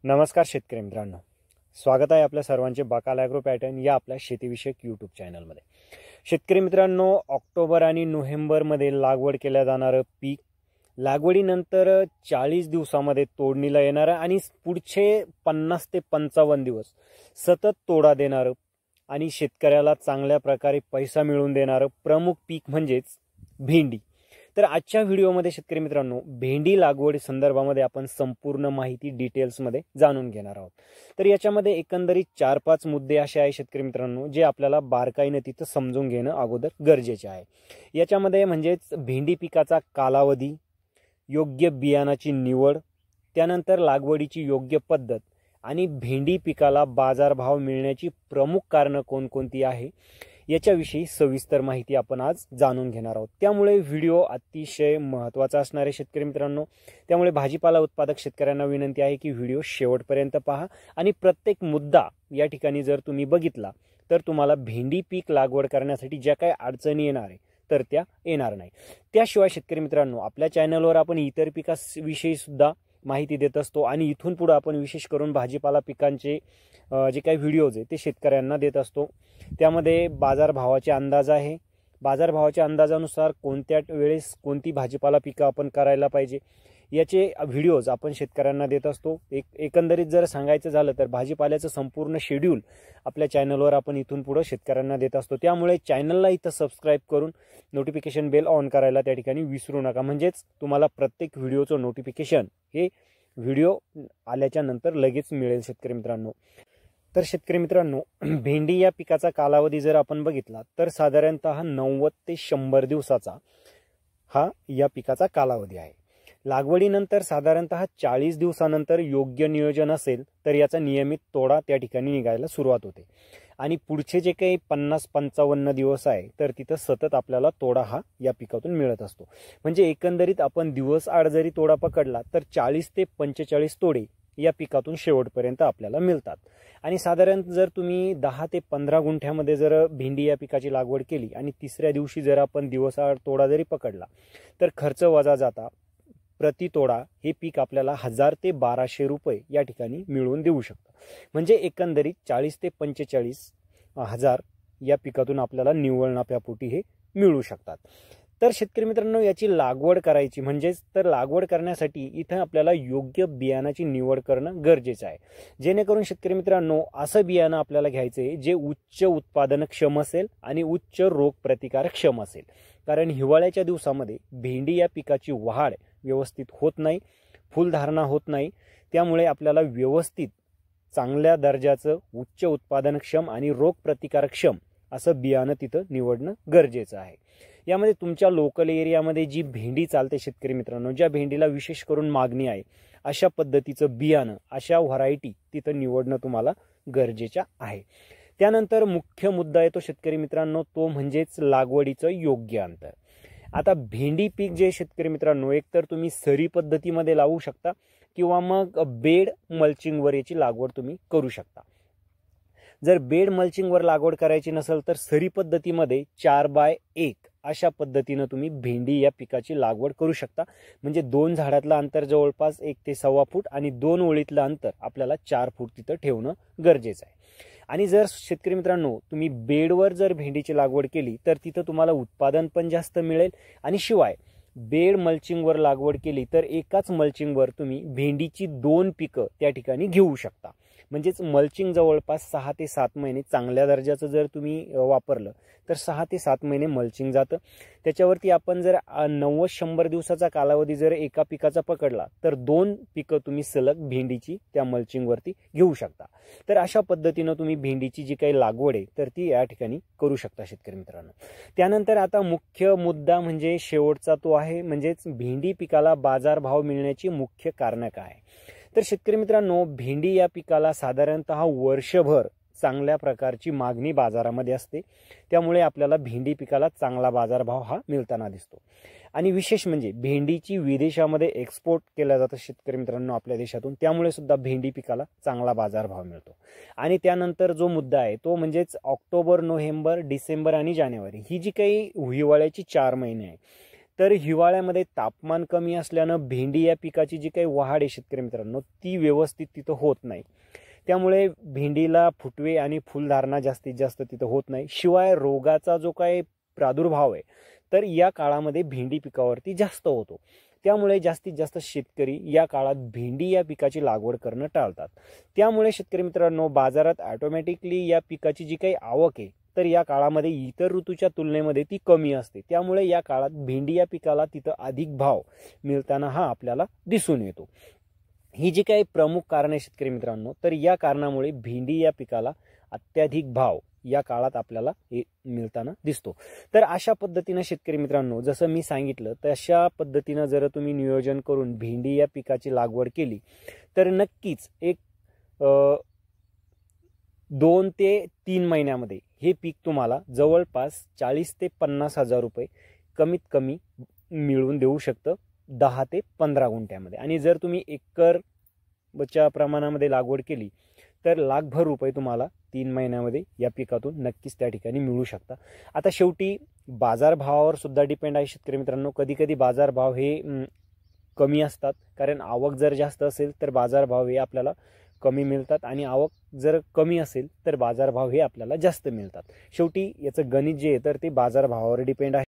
नमस्कार शेतकरी मित्रांनो, स्वागत आहे आपल्या सर्वांचे बाकाल ॲग्रो पॅटर्न या आपल्या शेतीविषयक यूट्यूब चॅनलमध्ये। शेतकरी मित्रांनो, ऑक्टोबर आणि नोव्हेंबरमध्ये लागवड केल्या जाणारं पीक लागवडीनंतर 40 दिवसामध्ये तोडणीला येणारं आणि पुढचे 50 ते 55 दिवस सतत तोडा देणारं आणि शेतकऱ्याला चांगल्या प्रकारे पैसा मिळवून देणारं प्रमुख पीक म्हणजेच भेंडी। तर आजच्या व्हिडिओमध्ये शेतकरी मित्रांनो, भेंडी लागवड संदर्भामध्ये आपण संपूर्ण माहिती डिटेल्समध्ये जाणून घेणार आहोत। तर याच्यामध्ये एकंदरीत 4-5 मुद्दे असे आहे शेतकरी मित्रांनो, जे आपल्याला बारकाईने तिथं समजून घेणं अगोदर गरजेचे आहे। याच्यामध्ये म्हणजेच भेंडी पिकाचा कालावधी, योग्य बियाणाची निवड, त्यानंतर लागवडीची योग्य पद्धत आणि भेंडी पिकाला बाजारभाव मिळण्याची प्रमुख कारणं कोणकोणती आहे याच्याविषयी सविस्तर माहिती आपण आज जाणून घेणार आहोत। त्यामुळे व्हिडिओ अतिशय महत्त्वाचा असणार आहे शेतकरी मित्रांनो। त्यामुळे भाजीपाला उत्पादक शेतकऱ्यांना विनंती आहे की व्हिडिओ शेवटपर्यंत पहा आणि प्रत्येक मुद्दा या ठिकाणी जर तुम्ही बघितला तर तुम्हाला भेंडी पीक लागवड करण्यासाठी ज्या काही अडचणी येणार आहे तर त्या येणार नाही। त्याशिवाय शेतकरी मित्रांनो, आपल्या चॅनलवर आपण इतर पिकांविषयी सुद्धा माहिती देत असतो आणि इथून पुढे आपण विशेष करून भाजीपाला पिकांचे जे काही व्हिडिओज आहे ते शेतकऱ्यांना देत असतो। त्यामध्ये बाजारभावाचे अंदाज आहे, बाजारभावाच्या अंदाजानुसार कोणत्या वेळेस कोणती भाजीपाला पिकं आपण करायला पाहिजे याचे व्हिडिओज आपण शेतकऱ्यांना देत असतो। एकंदरीत जर सांगायचं झालं तर भाजीपाल्याचं संपूर्ण शेड्यूल आपल्या चॅनलवर आपण इथून पुढे शेतकऱ्यांना देत असतो। त्यामुळे चॅनलला इथं सबस्क्राईब करून नोटिफिकेशन बेल ऑन करायला त्या ठिकाणी विसरू नका, म्हणजेच तुम्हाला प्रत्येक व्हिडिओचं नोटिफिकेशन हे व्हिडिओ आल्याच्या नंतर लगेच मिळेल शेतकरी मित्रांनो। तर शेतकरी मित्रांनो, भेंडी या पिकाचा कालावधी जर आपण बघितला तर साधारणतः 90 ते 100 दिवसाचा हा या पिकाचा कालावधी आहे। लागवडीनंतर साधारणतः 40 दिवसानंतर योग्य नियोजन असेल तर याचा नियमित तोडा त्या ठिकाणी निघायला सुरुवात होते आणि पुढचे जे काही 50-55 दिवस आहे तर तिथं सतत आपल्याला तोडा हा या पिकातून मिळत असतो। म्हणजे एकंदरीत आपण दिवस आड जरी तोडा पकडला तर 40 ते 45 तोडे या पिकातून शेवटपर्यंत आपल्याला मिळतात। आणि साधारण जर तुम्ही 10 ते 15 गुंठ्यामध्ये जर भेंडी या पिकाची लागवड केली आणि तिसऱ्या दिवशी जर आपण दिवसाआड तोडा जरी पकडला तर खर्च वजा जाता प्रति तोडा हे पीक आपल्याला 1000 ते 1200 रुपये या ठिकाणी मिळवून देऊ शकतं। म्हणजे एकंदरीत 40 ते 45 हजार या पिकातून आपल्याला निव्वळ नफ्यापोटी हे मिळू शकतात। तर शेतकरी मित्रांनो, याची लागवड करायची म्हणजेच तर लागवड करण्यासाठी इथं आपल्याला योग्य बियाणाची निवड करणं गरजेचं आहे, जेणेकरून शेतकरी मित्रांनो असं बियाणं आपल्याला घ्यायचं आहे जे उच्च उत्पादनक्षम असेल आणि उच्च रोग प्रतिकारक क्षम असेल। कारण हिवाळ्याच्या दिवसामध्ये भेंडी या पिकाची वाढ व्यवस्थित होत नाही, फुलधारणा होत नाही। त्यामुळे आपल्याला व्यवस्थित चांगल्या दर्जाचं उच्च उत्पादनक्षम आणि रोग प्रतिकारक्षम असं बियाणं तिथं निवडणं गरजेचं आहे। यामध्ये तुमच्या लोकल एरियामध्ये जी भेंडी चालते शेतकरी मित्रांनो, ज्या भेंडीला विशेष करून मागणी आहे अशा पद्धतीचं बियाणं, अशा व्हरायटी तिथं निवडणं तुम्हाला गरजेचं आहे। त्यानंतर मुख्य मुद्दा येतो शेतकरी मित्रांनो, तो म्हणजेच लागवडीचं योग्य अंतर। आता भेंडी पीक जे शेतकरी मित्रांनो, एकतर तुम्ही सरी पद्धतीमध्ये लावू शकता किंवा मग बेड मल्चिंगवर याची लागवड तुम्ही करू शकता। जर बेड मल्चिंगवर लागवड करायची नसेल तर सरी पद्धतीमध्ये 4x1 अशा पद्धतीनं तुम्ही भेंडी या पिकाची लागवड करू शकता। म्हणजे 2 झाडातलं अंतर जवळपास 1 ते 1.25 फूट आणि 2 ओळीतलं अंतर आपल्याला 4 फूट तिथं ठेवणं गरजेचं आहे। आणि जर शेतकरी मित्रांनो तुम्ही बेडवर जर भेंडीची लागवड केली तर तिथं तुम्हाला उत्पादन पण जास्त मिळेल आणि शिवाय बेड मल्चिंगवर लागवड केली तर एकाच मल्चिंगवर तुम्ही भेंडीची 2 पिकं त्या ठिकाणी घेऊ शकता। म्हणजेच मल्चिंग जवळपास 6 ते 7 महिने चांगल्या दर्जाचं जर तुम्ही वापरलं तर 6 ते 7 महिने मल्चिंग जातं। त्याच्यावरती आपण जर 90-100 दिवसाचा कालावधी जर एका पिकाचा पकडला तर 2 पिकं तुम्ही सलग भेंडीची त्या मल्चिंगवरती घेऊ शकता। तर अशा पद्धतीनं तुम्ही भेंडीची जी काही लागवड आहे तर ती या ठिकाणी करू शकता शेतकरी मित्रांनो। त्यानंतर आता मुख्य मुद्दा म्हणजे शेवटचा तो आहे, म्हणजेच भेंडी पिकाला बाजारभाव मिळण्याची मुख्य कारणं काय। तर शेतकरी मित्रांनो, भेंडी या पिकाला साधारणतः वर्षभर चांगल्या प्रकारची मागणी बाजारामध्ये असते। त्यामुळे आपल्याला भेंडी पिकाला चांगला बाजारभाव हा मिळताना दिसतो। आणि विशेष म्हणजे भेंडीची विदेशामध्ये एक्सपोर्ट केला जातं शेतकरी मित्रांनो आपल्या देशातून, त्यामुळे सुद्धा भेंडी पिकाला चांगला बाजारभाव मिळतो। आणि त्यानंतर जो मुद्दा आहे तो म्हणजेच ऑक्टोबर, नोव्हेंबर, डिसेंबर आणि जानेवारी ही जी काही हिवाळ्याची 4 महिने आहे तर हिवाळ्यामध्ये तापमान कमी असल्यानं भेंडी या पिकाची जी काही वाढ आहे शेतकरी मित्रांनो ती व्यवस्थित तिथं होत नाही. त्यामुळे भेंडीला फुटवे आणि फुलधारणा जास्तीत जास्त तिथं होत नाही. शिवाय रोगाचा जो काही प्रादुर्भाव आहे तर या काळामध्ये भेंडी पिकावरती जास्त होतो. त्यामुळे जास्तीत जास्त शेतकरी या काळात भेंडी या पिकाची लागवड करणं टाळतात. त्यामुळे शेतकरी मित्रांनो बाजारात ऑटोमॅटिकली या पिकाची जी काही आवक आहे तर या काळामध्ये इतर ऋतूच्या तुलनेमध्ये ती कमी असते. त्यामुळे या काळात भेंडी या पिकाला तिथं अधिक भाव मिळताना हा आपल्याला दिसून येतो. ही जी काही प्रमुख कारण आहे शेतकरी मित्रांनो तर या कारणामुळे भेंडी या पिकाला अत्याधिक भाव या काळात आपल्याला मिळताना दिसतो. तर अशा पद्धतीने शेतकरी मित्रांनो जसं मी सांगितलं तशा पद्धतीनं जर तुम्ही नियोजन करून भेंडी या पिकाची लागवड केली तर नक्कीच एक 2 ते 3 महिन्यामध्ये हे पीक तुम्हाला जवळपास 40 ते 50 हजार रुपये कमीत कमी मिळवून देऊ शकतं 10 ते 15 गुंठ्यामध्ये. आणि जर तुम्ही एकरच्या प्रमाणामध्ये लागवड केली तर लाखभर रुपये तुम्हाला 3 महिन्यामध्ये या पिकातून नक्कीच त्या ठिकाणी मिळू शकता. आता शेवटी बाजारभावावर सुद्धा डिपेंड आहे शेतकरी मित्रांनो. कधी कधी बाजारभाव हे कमी असतात कारण आवक जर जास्त असेल तर बाजारभाव हे आपल्याला कमी मिळतात आणि आवक जर कमी असेल तर बाजारभाव हे आपल्याला जास्त मिळतात. शेवटी याचं गणित जे आहे तर ते बाजारभावावर डिपेंड आहे.